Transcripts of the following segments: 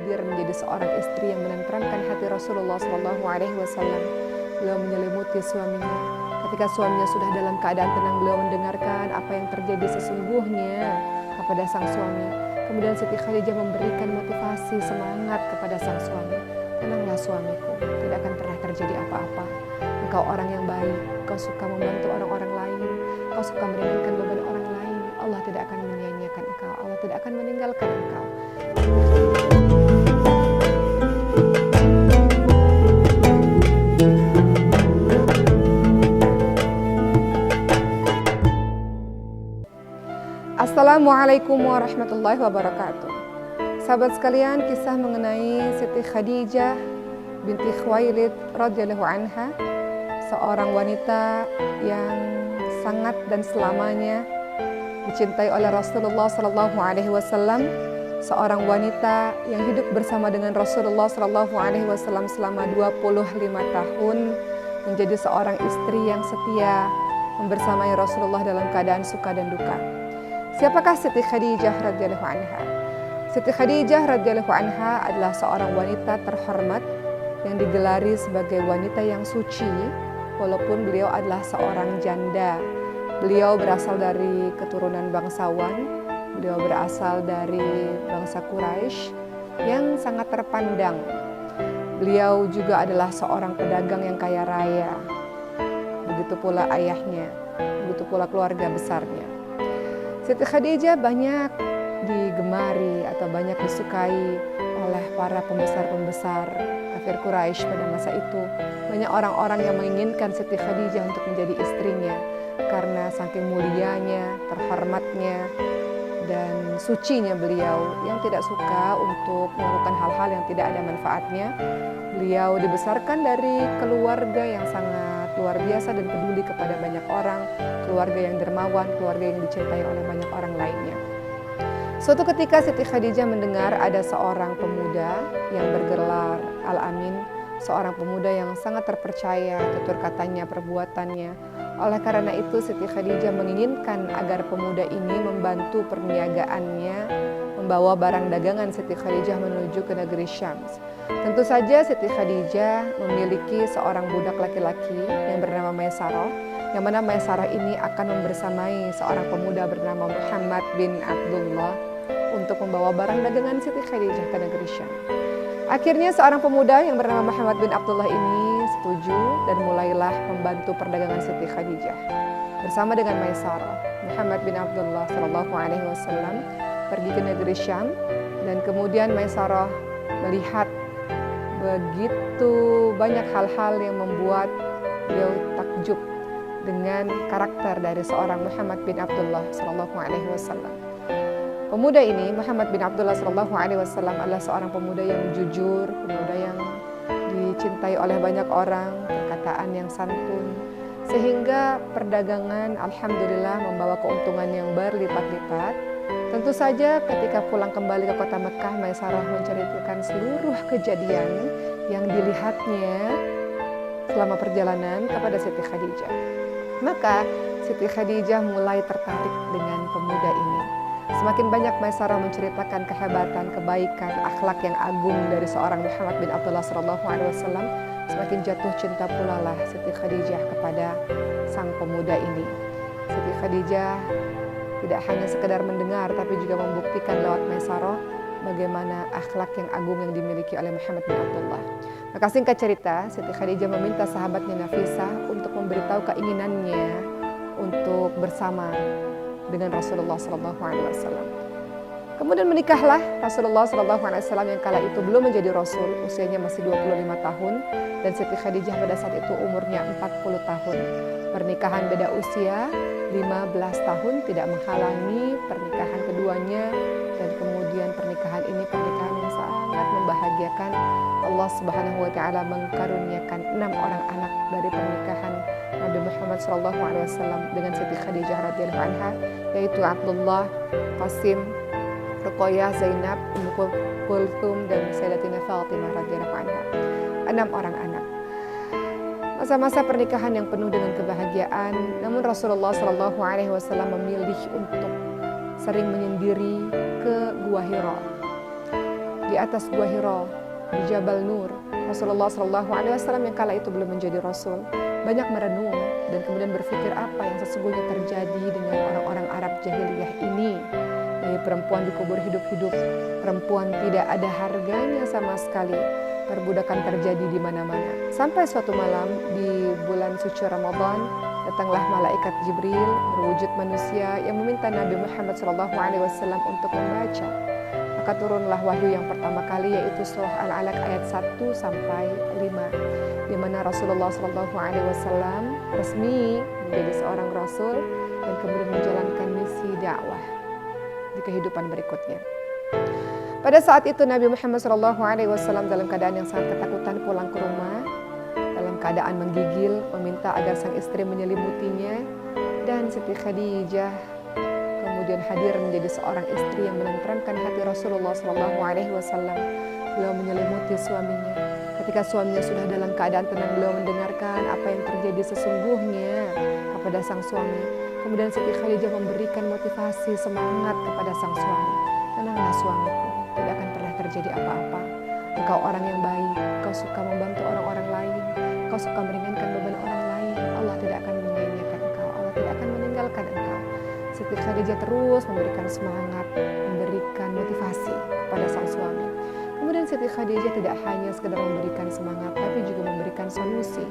hadir menjadi seorang istri yang menenteramkan hati Rasulullah SAW. Beliau menyelimuti suaminya. Ketika suaminya sudah dalam keadaan tenang, beliau mendengarkan apa yang terjadi sesungguhnya kepada sang suami. Kemudian Siti Khadijah memberikan motivasi semangat kepada sang suami. Tenanglah suamiku, tidak akan pernah terjadi apa-apa. Engkau orang yang baik, kau suka membantu orang-orang lain, kau suka meringankan beban orang lain. Allah tidak akan menyia-nyiakan engkau, Allah tidak akan meninggalkan engkau. Assalamualaikum warahmatullahi wabarakatuh. Sahabat sekalian, kisah mengenai Siti Khadijah binti Khuwailid radhiyallahu anha, seorang wanita yang sangat dan selamanya dicintai oleh Rasulullah SAW, seorang wanita yang hidup bersama dengan Rasulullah SAW selama 25 tahun, menjadi seorang istri yang setia membersamai Rasulullah dalam keadaan suka dan duka. Siapakah Siti Khadijah radhiyallahu anha? Siti Khadijah radhiyallahu anha adalah seorang wanita terhormat yang digelari sebagai wanita yang suci, walaupun beliau adalah seorang janda. Beliau berasal dari keturunan bangsawan, beliau berasal dari bangsa Quraisy yang sangat terpandang. Beliau juga adalah seorang pedagang yang kaya raya. Begitu pula ayahnya, begitu pula keluarga besarnya. Siti Khadijah banyak digemari atau banyak disukai oleh para pembesar-pembesar kafir Quraisy pada masa itu. Banyak orang-orang yang menginginkan Siti Khadijah untuk menjadi istrinya karena saking mulianya, terhormatnya, dan sucinya beliau yang tidak suka untuk melakukan hal-hal yang tidak ada manfaatnya. Beliau dibesarkan dari keluarga yang sangat luar biasa dan peduli kepada banyak orang, keluarga yang dermawan, keluarga yang dicintai oleh banyak orang lainnya. Suatu ketika Siti Khadijah mendengar ada seorang pemuda yang bergelar Al-Amin, seorang pemuda yang sangat terpercaya tutur katanya, perbuatannya. Oleh karena itu Siti Khadijah menginginkan agar pemuda ini membantu perniagaannya, membawa barang dagangan Siti Khadijah menuju ke negeri Syams. Tentu saja Siti Khadijah memiliki seorang budak laki-laki yang bernama Maisarah, yang mana Maisarah ini akan membersamai seorang pemuda bernama Muhammad bin Abdullah untuk membawa barang dagangan Siti Khadijah ke negeri Syam. Akhirnya seorang pemuda yang bernama Muhammad bin Abdullah ini setuju dan mulailah membantu perdagangan Siti Khadijah. Bersama dengan Maisarah, Muhammad bin Abdullah SAW pergi ke negeri Syam, dan kemudian Maisarah melihat begitu banyak hal-hal yang membuat beliau takjub dengan karakter dari seorang Muhammad bin Abdullah SAW. Pemuda ini, Muhammad bin Abdullah SAW, adalah seorang pemuda yang jujur, pemuda yang dicintai oleh banyak orang, perkataan yang santun, sehingga perdagangan alhamdulillah membawa keuntungan yang berlipat-lipat. Tentu saja ketika pulang kembali ke kota Mekah, Maisarah menceritakan seluruh kejadian yang dilihatnya selama perjalanan kepada Siti Khadijah. Maka Siti Khadijah mulai tertarik dengan pemuda ini. Semakin banyak Maisarah menceritakan kehebatan, kebaikan, akhlak yang agung dari seorang Muhammad bin Abdullah SAW, semakin jatuh cinta pula lah Siti Khadijah kepada sang pemuda ini. Siti Khadijah tidak hanya sekedar mendengar, tapi juga membuktikan lewat Maisarah bagaimana akhlak yang agung yang dimiliki oleh Muhammad bin Abdullah. Maka singkat cerita, Siti Khadijah meminta sahabatnya Nafisah untuk memberitahu keinginannya untuk bersama dengan Rasulullah SAW. Kemudian menikahlah Rasulullah SAW yang kala itu belum menjadi Rasul, usianya masih 25 tahun, dan Siti Khadijah pada saat itu umurnya 40 tahun. Pernikahan beda usia 15 tahun tidak menghalangi pernikahan keduanya, dan kemudian pernikahan ini pernikahan yang sangat membahagiakan. Allah Subhanahu wa taala mengkaruniakan 6 orang anak dari pernikahan Nabi Muhammad SAW dengan Siti Khadijah radhiyallahu anha, yaitu Abdullah, Qasim, Ruqayyah, Zainab, Ummu Kulthum, dan Sayyidatina Fatimah radhiyallahu anha. 6 orang anak. Masa-masa pernikahan yang penuh dengan kebahagiaan, namun Rasulullah SAW memilih untuk sering menyendiri ke Gua Hira. di atas Gua Hira di Jabal Nur. Rasulullah SAW yang kala itu belum menjadi Rasul banyak merenung dan kemudian berpikir apa yang sesungguhnya terjadi dengan orang-orang Arab jahiliyah ini. Dari perempuan dikubur hidup-hidup, perempuan tidak ada harganya sama sekali, perbudakan terjadi di mana-mana. Sampai suatu malam di bulan suci Ramadan, datanglah malaikat Jibril berwujud manusia yang meminta Nabi Muhammad SAW untuk membaca. Maka turunlah wahyu yang pertama kali, yaitu surah Al-Alaq ayat 1 sampai 5, di mana Rasulullah SAW resmi menjadi seorang Rasul dan kemudian menjalankan misi dakwah di kehidupan berikutnya. Pada saat itu Nabi Muhammad SAW dalam keadaan yang sangat ketakutan pulang ke rumah, dalam keadaan menggigil, meminta agar sang istri menyelimutinya, dan Siti Khadijah kemudian hadir menjadi seorang istri yang menenteramkan hati Rasulullah SAW. Beliau menyelimuti suaminya. Ketika suaminya sudah dalam keadaan tenang, beliau mendengarkan apa yang terjadi sesungguhnya kepada sang suami. Kemudian Siti Khadijah memberikan motivasi semangat kepada sang suami. Tenanglah suamiku, tidak akan pernah terjadi apa-apa. Engkau orang yang baik, engkau suka membantu orang-orang lain, engkau suka meringankan beban orang lain. Allah tidak akan menyanyiakan engkau, Allah tidak akan meninggalkan engkau. Siti Khadijah terus memberikan semangat, memberikan motivasi kepada sang suami. Kemudian Siti Khadijah tidak hanya sekedar memberikan semangat, tapi juga memberikan solusi,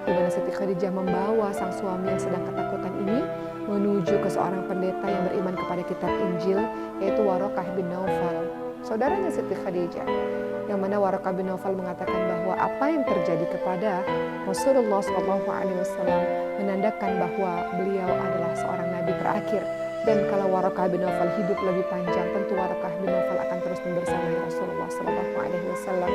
di mana Siti Khadijah membawa sang suami yang sedang ketakutan ini menuju ke seorang pendeta yang beriman kepada kitab Injil, yaitu Waraqah bin Naufal, saudaranya Siti Khadijah, yang mana Waraqah bin Naufal mengatakan bahwa apa yang terjadi kepada Rasulullah SAW menandakan bahwa beliau adalah seorang nabi terakhir, dan kalau Waraqah bin Naufal hidup lebih panjang, tentu Waraqah bin Naufal akan terus membersamai Rasulullah SAW.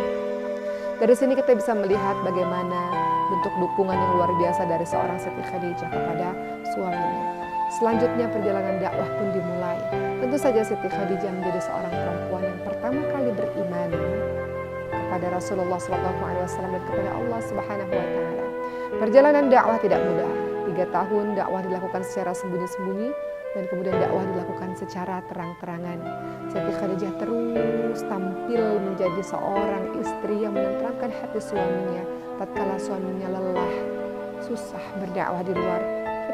Dari sini kita bisa melihat bagaimana bentuk dukungan yang luar biasa dari seorang Siti Khadijah kepada suaminya. Selanjutnya perjalanan dakwah pun dimulai. Tentu saja Siti Khadijah menjadi seorang perempuan yang pertama kali beriman kepada Rasulullah SAW dan kepada Allah Subhanahu wa Ta'ala. Perjalanan dakwah tidak mudah. 3 tahun dakwah dilakukan secara sembunyi-sembunyi dan kemudian dakwah dilakukan secara terang-terangan. Siti Khadijah terus tampil menjadi seorang istri yang menenteramkan hati suaminya tatkala suaminya lelah, susah berdakwah di luar.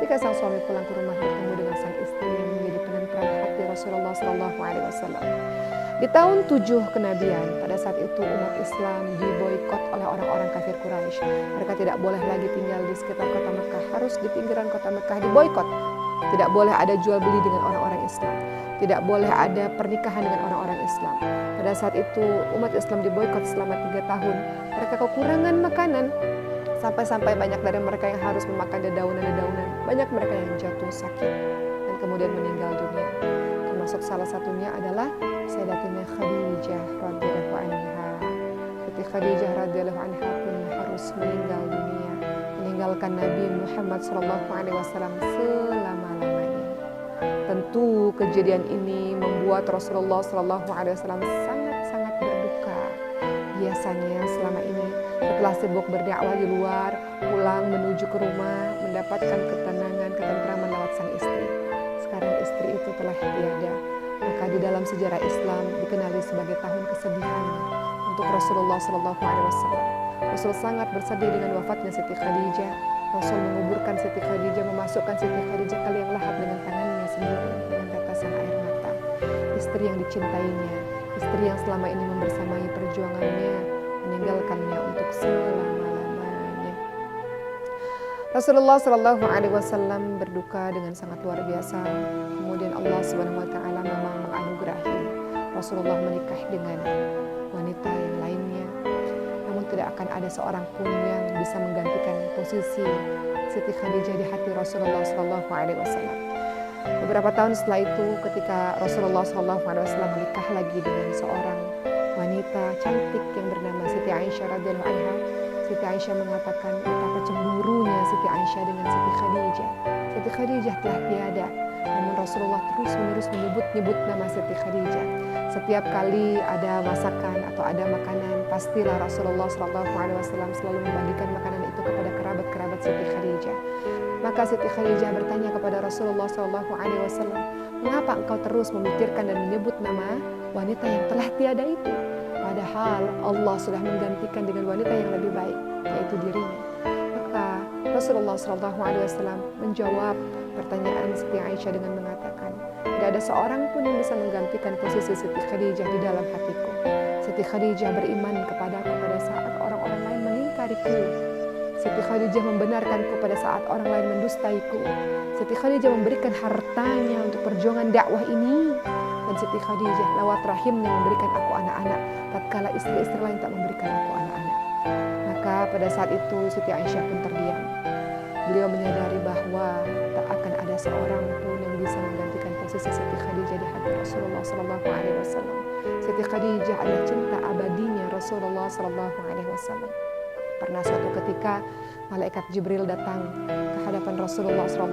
Ketika sang suami pulang ke rumah bertemu dengan sang istri yang menjadi penentram hati Rasulullah SAW. Di tahun 7 kenabian, pada saat itu umat Islam diboikot oleh orang-orang kafir Quraisy. Mereka tidak boleh lagi tinggal di sekitar kota Mekah, harus di pinggiran kota Mekah diboikot. Tidak boleh ada jual beli dengan orang-orang Islam. Tidak boleh ada pernikahan dengan orang-orang Islam. Pada saat itu umat Islam diboikot selama 3 tahun. Mereka kekurangan makanan. Sampai-sampai banyak dari mereka yang harus memakan dedaunan-dedaunan. Banyak mereka yang jatuh sakit dan kemudian meninggal dunia. Termasuk salah satunya adalah Sayyidatina Khadijah radhiyallahu anha. Siti Khadijah radhiyallahu anha pun harus meninggal dunia, meninggalkan Nabi Muhammad SAW selama-lamanya. Tentu kejadian ini membuat Rasulullah SAW sangat-sangat berduka. Biasanya selama ini setelah sibuk berdakwah di luar, pulang menuju ke rumah, mendapatkan ketenangan, ketentraman lewat sang istri. Sekarang istri itu telah tiada. Maka di dalam sejarah Islam dikenali sebagai tahun kesedihan untuk Rasulullah SAW. Rasul sangat bersedih dengan wafatnya Siti Khadijah. Rasul menguburkan Siti Khadijah, memasukkan Siti Khadijah ke liang lahat dengan tangannya sendiri, dengan tetesan air mata. Istri yang dicintainya, istri yang selama ini membersamai perjuangannya, meninggalkannya untuk selama-lamanya. Rasulullah SAW berduka dengan sangat luar biasa. Kemudian Allah Subhanahu wa Ta'ala memang menganugerahi Rasulullah menikah dengan wanita yang lainnya. Namun tidak akan ada seorang pun yang bisa menggantikan posisi Siti Khadijah di hati Rasulullah SAW. Beberapa tahun setelah itu, ketika Rasulullah SAW menikah lagi dengan seorang wanita cantik yang bernama Siti Aisyah radhiyallahu anha, Siti Aisyah mengatakan betapa cemburunya Siti Aisyah dengan Siti Khadijah. Siti Khadijah telah tiada, namun Rasulullah terus-menerus menyebut nama Siti Khadijah. Setiap kali ada masakan atau ada makanan, pastilah Rasulullah SAW selalu membagikan makanan itu kepada kerabat-kerabat Siti Khadijah. Maka Siti Khadijah bertanya kepada Rasulullah SAW, mengapa engkau terus memikirkan dan menyebut nama wanita yang telah tiada itu? padahal Allah sudah menggantikan dengan wanita yang lebih baik, yaitu dirinya. Maka Rasulullah SAW menjawab pertanyaan Siti Aisyah dengan mengatakan, tidak ada seorang pun yang bisa menggantikan posisi Siti Khadijah di dalam hatiku. Siti Khadijah beriman kepadaku pada saat orang-orang lain mengingkariku. Siti Khadijah membenarkanku pada saat orang lain mendustaiku. Siti Khadijah memberikan hartanya untuk perjuangan dakwah ini. Dan Siti Khadijah lewat rahimnya memberikan aku anak-anak, tatkala istri-istri lain tak memberikan aku anak-anak. Maka pada saat itu Siti Aisyah pun terdiam. Beliau menyadari bahwa tak akan ada seorang pun yang bisa menggantikan posisi Siti Khadijah di hati Rasulullah SAW. Siti Khadijah adalah cinta abadinya Rasulullah SAW. Pernah suatu ketika malaikat Jibril datang ke hadapan Rasulullah SAW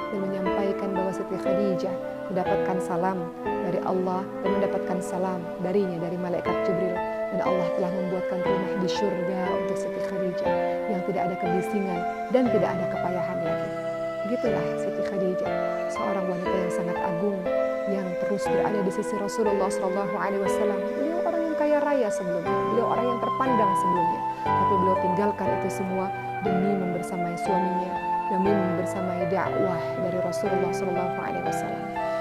dan menyampaikan bahwa Siti Khadijah mendapatkan salam dari Allah dan mendapatkan salam darinya dari malaikat Jibril, dan Allah telah membuatkan rumah di surga untuk Siti Khadijah yang tidak ada kebisingan dan tidak ada kepayahan lagi. Begitulah Siti Khadijah, seorang wanita yang sangat agung yang terus berada di sisi Rasulullah SAW. Beliau orang yang kaya raya sebelumnya, beliau orang yang terpandang sebelumnya, tapi beliau tinggalkan itu semua demi membersamai suaminya, demi membersamai dakwah dari Rasulullah SAW.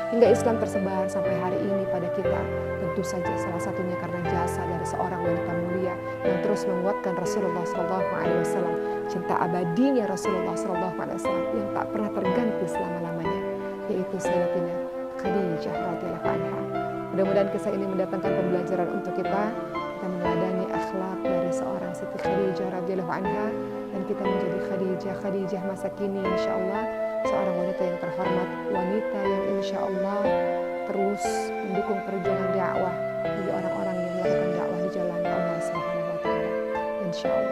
Hingga Islam tersebar sampai hari ini pada kita, tentu saja salah satunya karena jasa dari seorang wanita mulia yang terus menguatkan Rasulullah SAW, cinta abadinya Rasulullah SAW yang tak pernah terganti selama-lamanya, yaitu Sayyidatina Khadijah radhiyallahu anha. Mudah-mudahan kisah ini mendatangkan pembelajaran untuk kita meneladani akhlak dari seorang Siti Khadijah radhiyallahu anha, dan kita menjadi Khadijah masa kini, insyaallah seorang wanita yang terhormat, wanita yang insyaallah terus mendukung perjuangan dakwah bagi orang-orang yang melakukan dakwah di jalan Allah Subhanahu wa taala, insyaallah.